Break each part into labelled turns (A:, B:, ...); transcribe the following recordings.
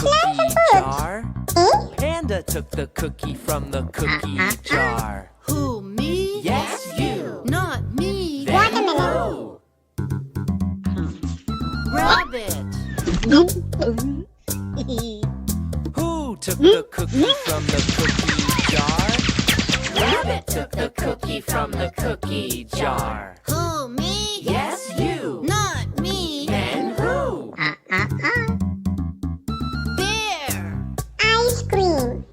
A: cookie jar? Panda took the cookie from the cookie jar.
B: Who, me?
A: Yes, you.
B: Not me.
A: Then who?
B: Rabbit.
A: Who took the cookie from the cookie jar? Rabbit took the cookie from the cookie jar.
B: Who, me?
A: Yes, you.
B: Not me.
A: Then who?
B: Bear.
C: Ice cream.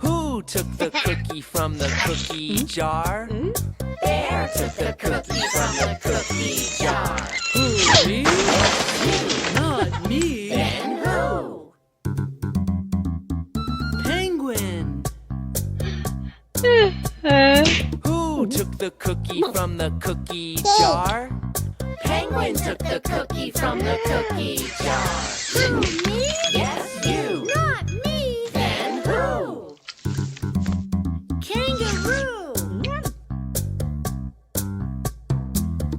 A: Who took the cookie from the cookie jar? Bear took the cookie from the cookie jar.
B: Who, me? Not me.
A: Then who?
B: Penguin.
A: Who took the cookie from the cookie jar? Penguin took the cookie from the cookie jar.
B: Who, me?
A: Yes, you.
B: Not me.
A: Then who?
B: Kangaroo.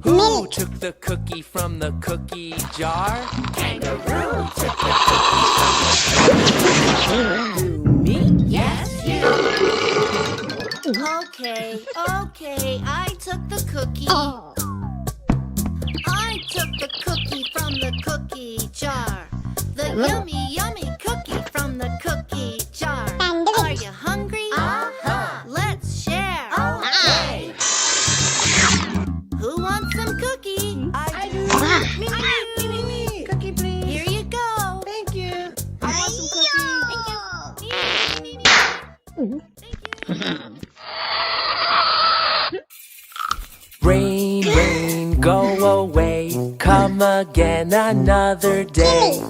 A: Who took the cookie from the cookie jar? Kangaroo took the cookie from the cookie jar.
B: Me?
A: Yes, you.
B: Okay, I took the cookie. I took the cookie from the cookie jar. The yummy cookie from the cookie jar. Are you hungry?
A: Uh-huh.
B: Let's share.
A: Okay.
B: Who wants some cookie?
A: I do.
B: Me. Cookie, please. Here you go. Thank you. I want some cookie. Thank you.
A: Rain, rain, go away. Come again another day.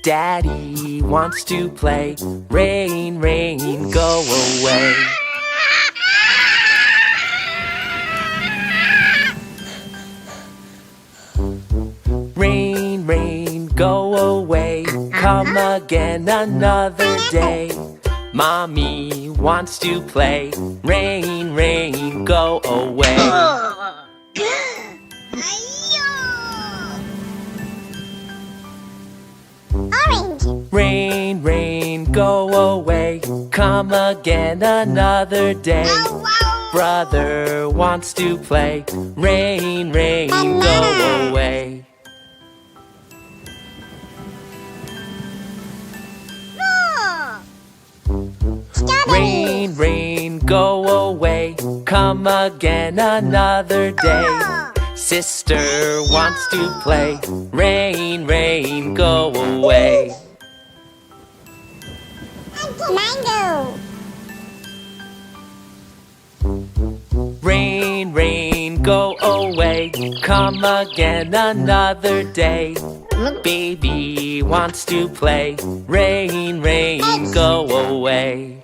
A: Daddy wants to play. Rain, rain, go away. Rain, rain, go away. Come again another day. Mommy wants to play. Rain, rain, go away.
C: Orange.
A: Rain, rain, go away. Come again another day. Brother wants to play. Rain, rain, go away. Rain, rain, go away. Come again another day. Sister wants to play. Rain, rain, go away.
C: Mango.
A: Rain, rain, go away. Come again another day. Baby wants to play. Rain, rain, go away.